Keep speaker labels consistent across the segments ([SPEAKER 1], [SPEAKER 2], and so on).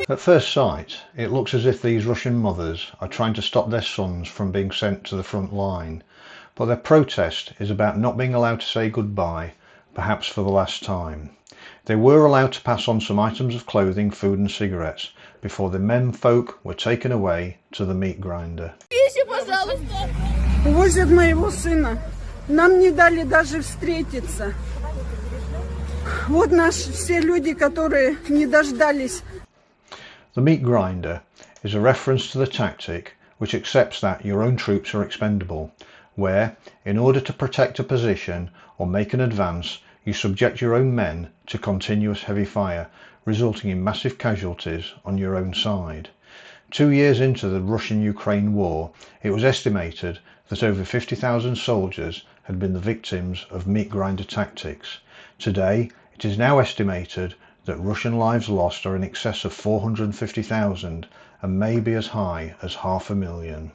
[SPEAKER 1] At first sight, it looks as if these Russian mothers are trying to stop their sons from being sent to the front line, but their protest is about not being allowed to say goodbye, perhaps for the last time. They were allowed to pass on some items of clothing, food and cigarettes before the men folk were taken away to the meat grinder.
[SPEAKER 2] Возят моего сына. Нам не дали даже встретиться. Вот наши все люди, которые не дождались.
[SPEAKER 1] The meat grinder is a reference to the tactic which accepts that your own troops are expendable, where, in order to protect a position or make an advance, you subject your own men to continuous heavy fire, resulting in massive casualties on your own side. 2 years into the Russian-Ukraine war, it was estimated that over 50,000 soldiers had been the victims of meat grinder tactics. Today, it is now estimated that Russian lives lost are in excess of 450,000 and may be as high as 500,000.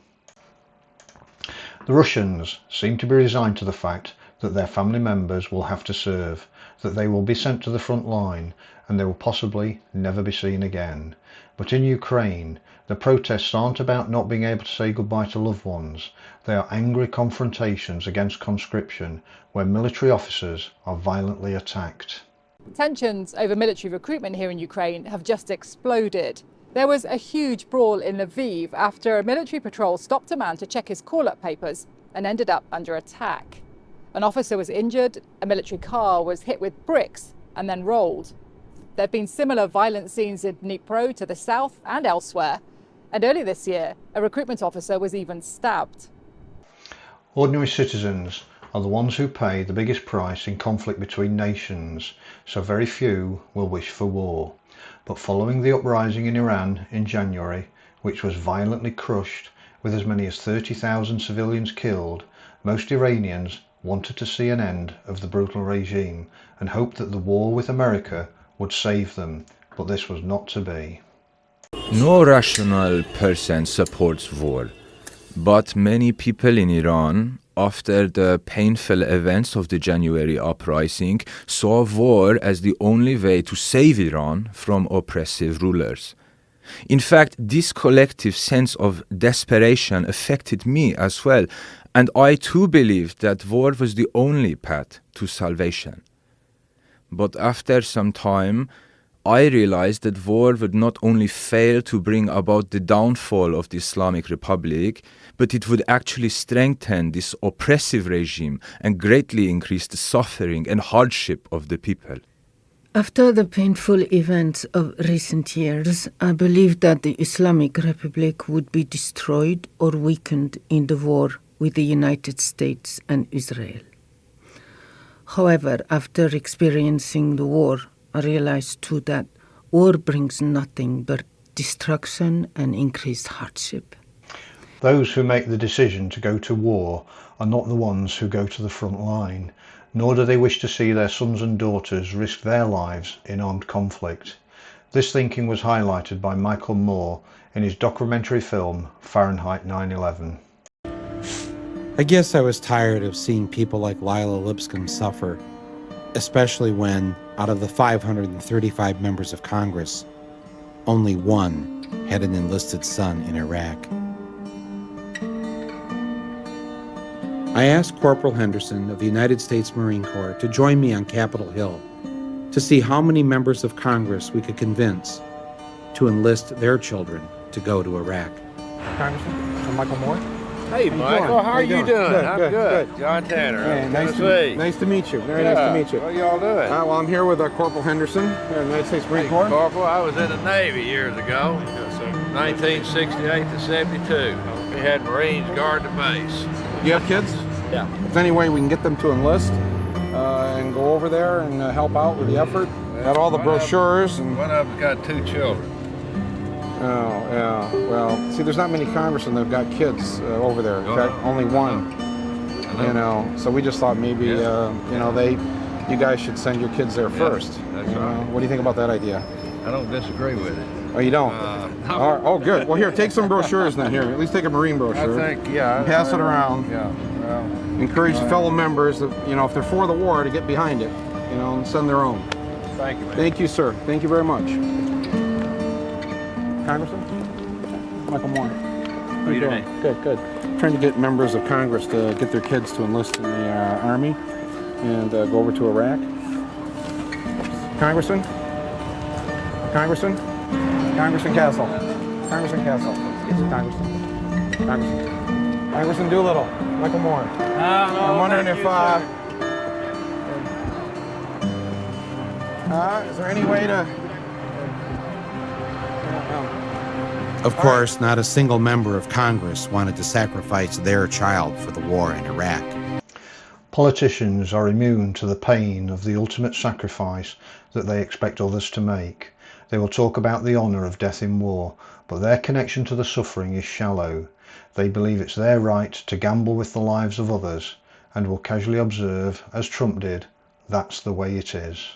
[SPEAKER 1] The Russians seem to be resigned to the fact that their family members will have to serve, that they will be sent to the front line, and they will possibly never be seen again. But in Ukraine, the protests aren't about not being able to say goodbye to loved ones. They are angry confrontations against conscription, where military officers are violently attacked.
[SPEAKER 3] Tensions over military recruitment here in Ukraine have just exploded. There was a huge brawl in Lviv after a military patrol stopped a man to check his call-up papers and ended up under attack. An officer was injured, a military car was hit with bricks and then rolled. There have been similar violent scenes in Dnipro to the south and elsewhere. And early this year, a recruitment officer was even stabbed.
[SPEAKER 1] Ordinary citizens are the ones who pay the biggest price in conflict between nations, so very few will wish for war. But following the uprising in Iran in January, which was violently crushed with as many as 30,000 civilians killed, most Iranians wanted to see an end of the brutal regime and hoped that the war with America would save them, but this was not to be.
[SPEAKER 4] No rational person supports war, but many people in Iran, after the painful events of the January uprising, saw war as the only way to save Iran from oppressive rulers. In fact, this collective sense of desperation affected me as well, and I too believed that war was the only path to salvation. But after some time, I realized that war would not only fail to bring about the downfall of the Islamic Republic, but it would actually strengthen this oppressive regime and greatly increase the suffering and hardship of the people.
[SPEAKER 2] After the painful events of recent years, I believe that the Islamic Republic would be destroyed or weakened in the war with the United States and Israel. However, after experiencing the war, I realized too that war brings nothing but destruction and increased hardship.
[SPEAKER 1] Those who make the decision to go to war are not the ones who go to the front line, nor do they wish to see their sons and daughters risk their lives in armed conflict. This thinking was highlighted by Michael Moore in his documentary film Fahrenheit 9/11.
[SPEAKER 5] I guess I was tired of seeing people like Lila Lipscomb suffer, especially when, out of the 535 members of Congress, only one had an enlisted son in Iraq. I asked Corporal Henderson of the United States Marine Corps to join me on Capitol Hill to see how many members of Congress we could convince to enlist their children to go to Iraq.
[SPEAKER 6] Congressman, I'm Michael Moore.
[SPEAKER 7] Hey, Michael, how are you doing? I'm good. John Tanner,
[SPEAKER 6] Hey,
[SPEAKER 7] Tennessee.
[SPEAKER 6] nice to meet you. Very nice to meet you.
[SPEAKER 7] What y'all doing?
[SPEAKER 6] Well, I'm here with Corporal Henderson, United States Marine
[SPEAKER 7] Hey,
[SPEAKER 6] Corps.
[SPEAKER 7] Corporal, I was in the Navy years ago, 1968 to 72. We had Marines guard the base.
[SPEAKER 6] You have kids?
[SPEAKER 7] Yeah.
[SPEAKER 6] If there's any way we can get them to enlist and go over there and help out with the effort. Got all the brochures and.
[SPEAKER 7] One of them's got 2 children.
[SPEAKER 6] Oh, yeah. Well, see, there's not many congressmen that've got kids over there. In fact, only one. You know, so we just thought maybe, you know, you guys should send your kids there first.
[SPEAKER 7] That's right.
[SPEAKER 6] What do you think about that idea?
[SPEAKER 7] I don't disagree with it.
[SPEAKER 6] Oh, you don't?
[SPEAKER 7] No.
[SPEAKER 6] All right. Oh, good. Well, here, take some brochures then. Here, at least take a Marine brochure.
[SPEAKER 7] I think, yeah.
[SPEAKER 6] And pass it around.
[SPEAKER 7] Yeah. Well,
[SPEAKER 6] Encourage fellow members, that, you know, if they're for the war, to get behind it, you know, and send their own.
[SPEAKER 7] thank you, man.
[SPEAKER 6] Thank you, sir. Thank you very much. Congressman? Michael Moore. How are you doing? Good, good. Trying to get members of Congress to get their kids to enlist in the Army and go over to Iraq. Congressman? Congressman? Congressman Castle. Congressman Castle. Congressman Doolittle. Michael Moore. I'm wondering if is there any way to...
[SPEAKER 5] Of course, not a single member of Congress wanted to sacrifice their child for the war in Iraq.
[SPEAKER 1] Politicians are immune to the pain of the ultimate sacrifice that they expect others to make. They will talk about the honour of death in war, but their connection to the suffering is shallow. They believe it's their right to gamble with the lives of others, and will casually observe, as Trump did, that's the way it is.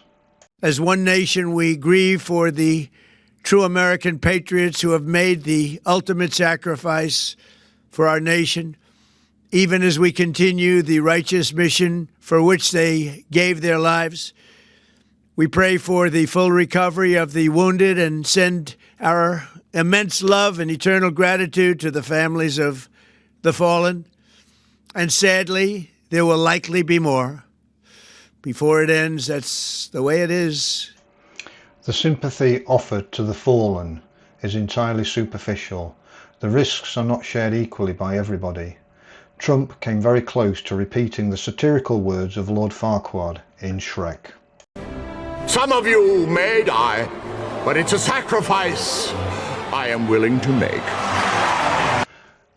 [SPEAKER 8] As one nation, we grieve for the true American patriots who have made the ultimate sacrifice for our nation, even as we continue the righteous mission for which they gave their lives. We pray for the full recovery of the wounded and send our immense love and eternal gratitude to the families of the fallen. And sadly, there will likely be more. Before it ends, that's the way it is.
[SPEAKER 1] The sympathy offered to the fallen is entirely superficial. The risks are not shared equally by everybody. Trump came very close to repeating the satirical words of Lord Farquaad in Shrek.
[SPEAKER 9] Some of you may die, but it's a sacrifice I am willing to make.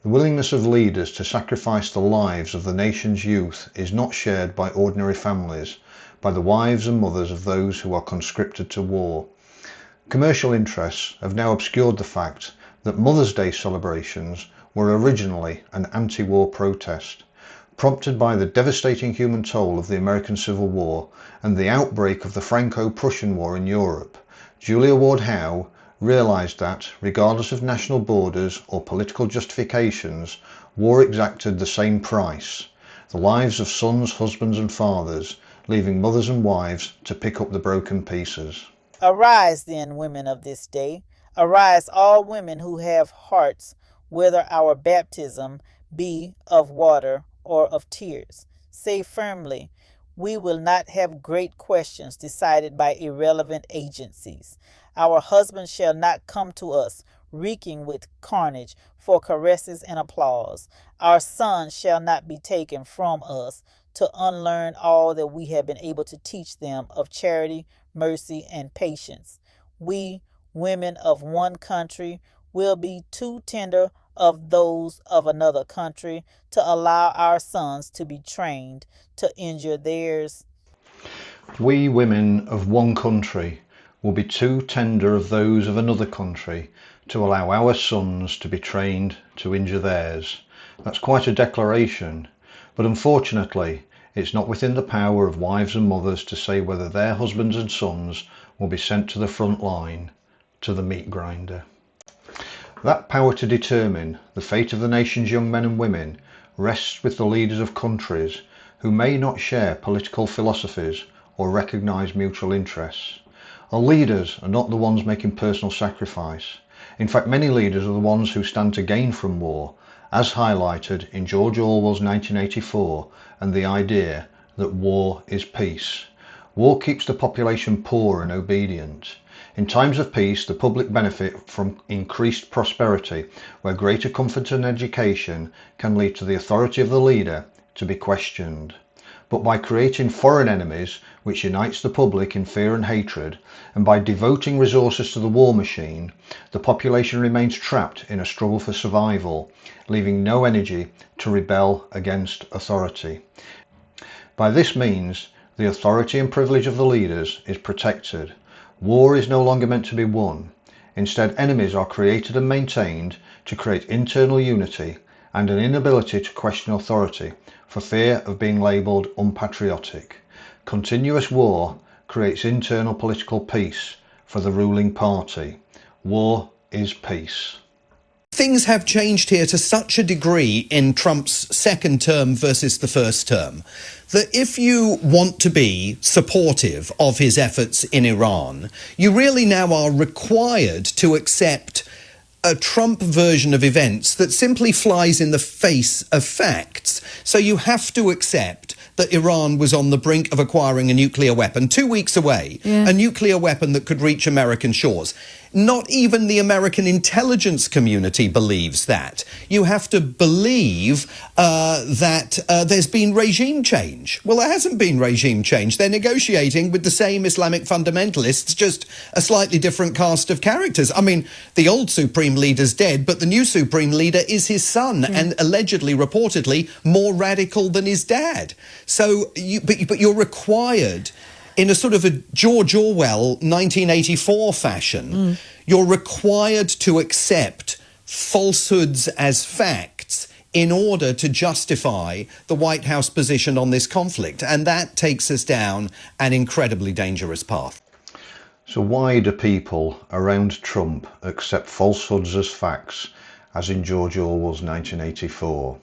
[SPEAKER 1] The willingness of leaders to sacrifice the lives of the nation's youth is not shared by ordinary families, by the wives and mothers of those who are conscripted to war. Commercial interests have now obscured the fact that Mother's Day celebrations were originally an anti-war protest. Prompted by the devastating human toll of the American Civil War and the outbreak of the Franco-Prussian War in Europe, Julia Ward Howe realised that, regardless of national borders or political justifications, war exacted the same price: the lives of sons, husbands and fathers, leaving mothers and wives to pick up the broken pieces.
[SPEAKER 10] Arise then, women of this day. Arise, all women who have hearts, whether our baptism be of water or of tears. Say firmly, we will not have great questions decided by irrelevant agencies. Our husbands shall not come to us, reeking with carnage, for caresses and applause. Our sons shall not be taken from us to unlearn all that we have been able to teach them of charity, mercy, and patience. We, women of one country, will be too tender of those of another country to allow our sons to be trained to injure theirs.
[SPEAKER 1] We, women of one country, will be too tender of those of another country to allow our sons to be trained to injure theirs. That's quite a declaration, but unfortunately it's not within the power of wives and mothers to say whether their husbands and sons will be sent to the front line, to the meat grinder. That power to determine the fate of the nation's young men and women rests with the leaders of countries who may not share political philosophies or recognise mutual interests. Our leaders are not the ones making personal sacrifice. In fact, many leaders are the ones who stand to gain from war, as highlighted in George Orwell's 1984 and the idea that war is peace. War keeps the population poor and obedient. In times of peace, the public benefit from increased prosperity, where greater comfort and education can lead to the authority of the leader to be questioned. But by creating foreign enemies, which unites the public in fear and hatred, and by devoting resources to the war machine, the population remains trapped in a struggle for survival, leaving no energy to rebel against authority. By this means, the authority and privilege of the leaders is protected. War is no longer meant to be won. Instead, enemies are created and maintained to create internal unity and an inability to question authority for fear of being labelled unpatriotic. Continuous war creates internal political peace for the ruling party. War is peace.
[SPEAKER 11] Things have changed here to such a degree in Trump's second term versus the first term that if you want to be supportive of his efforts in Iran, you really now are required to accept a Trump version of events that simply flies in the face of facts. So you have to accept that Iran was on the brink of acquiring a nuclear weapon 2 weeks away, a nuclear weapon that could reach American shores. Not even the American intelligence community believes that. You have to believe that there's been regime change. Well, there hasn't been regime change. They're negotiating with the same Islamic fundamentalists, just a slightly different cast of characters. I mean, the old supreme leader's dead, but the new supreme leader is his son, and allegedly, reportedly, more radical than his dad. So, but you're required, in a sort of a George Orwell 1984 fashion, you're required to accept falsehoods as facts in order to justify the White House position on this conflict. And that takes us down an incredibly dangerous path.
[SPEAKER 1] So why do people around Trump accept falsehoods as facts, as in George Orwell's 1984?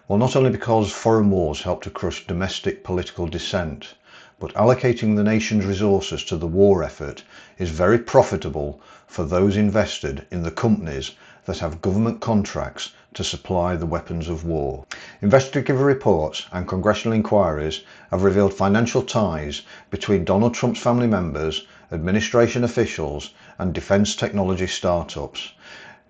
[SPEAKER 1] Well, not only because foreign wars help to crush domestic political dissent, but allocating the nation's resources to the war effort is very profitable for those invested in the companies that have government contracts to supply the weapons of war. Investigative reports and congressional inquiries have revealed financial ties between Donald Trump's family members, administration officials, and defense technology startups.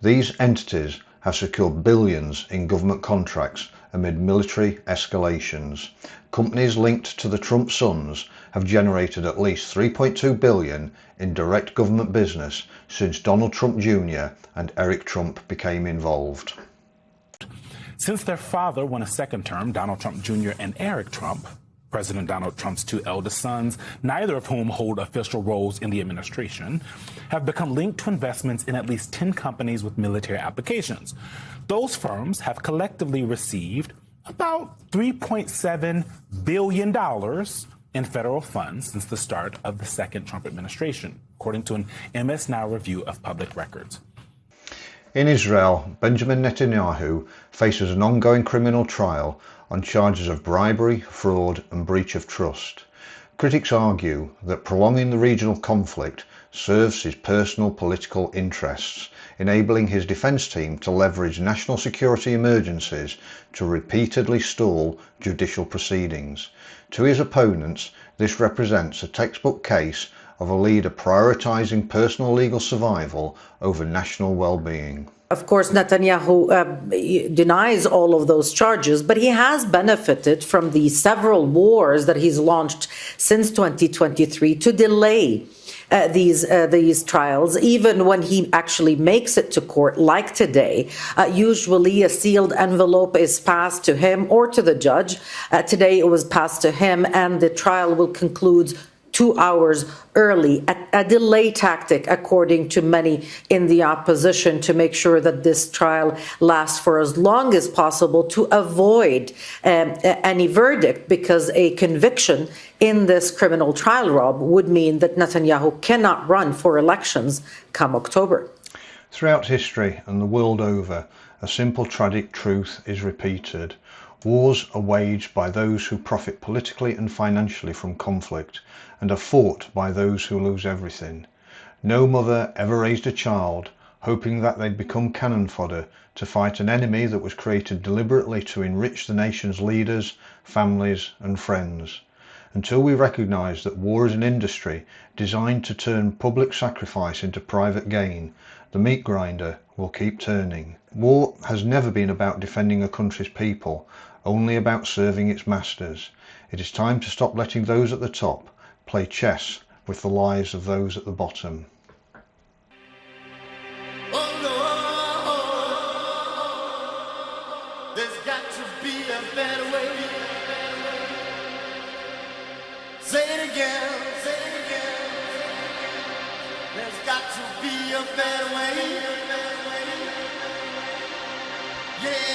[SPEAKER 1] These entities have secured billions in government contracts amid military escalations. Companies linked to the Trump sons have generated at least $3.2 billion in direct government business since Donald Trump Jr. and Eric Trump became involved.
[SPEAKER 12] Since their father won a second term, Donald Trump Jr. and Eric Trump, President Donald Trump's two eldest sons, neither of whom hold official roles in the administration, have become linked to investments in at least 10 companies with military applications. Those firms have collectively received about $3.7 billion in federal funds since the start of the second Trump administration, according to an MS Now review of public records.
[SPEAKER 1] In Israel, Benjamin Netanyahu faces an ongoing criminal trial on charges of bribery, fraud and breach of trust. Critics argue that prolonging the regional conflict serves his personal political interests, enabling his defence team to leverage national security emergencies to repeatedly stall judicial proceedings. To his opponents, this represents a textbook case of a leader prioritising personal legal survival over national well-being.
[SPEAKER 13] Of course, Netanyahu denies all of those charges, but he has benefited from the several wars that he's launched since 2023 to delay these trials, even when he actually makes it to court, like today. Usually a sealed envelope is passed to him or to the judge. Today it was passed to him, and the trial will conclude 2 hours early, a delay tactic, according to many in the opposition, to make sure that this trial lasts for as long as possible to avoid any verdict, because a conviction in this criminal trial, Rob, would mean that Netanyahu cannot run for elections come October.
[SPEAKER 1] Throughout history and the world over, a simple tragic truth is repeated. Wars are waged by those who profit politically and financially from conflict, and are fought by those who lose everything. No mother ever raised a child hoping that they'd become cannon fodder to fight an enemy that was created deliberately to enrich the nation's leaders, families and friends. Until we recognise that war is an industry designed to turn public sacrifice into private gain, the meat grinder will keep turning. War has never been about defending a country's people, only about serving its masters. It is time to stop letting those at the top play chess with the lives of those at the bottom.
[SPEAKER 14] There's got to be a better way. Say it again, say it again. There's got to be a better way. Yeah.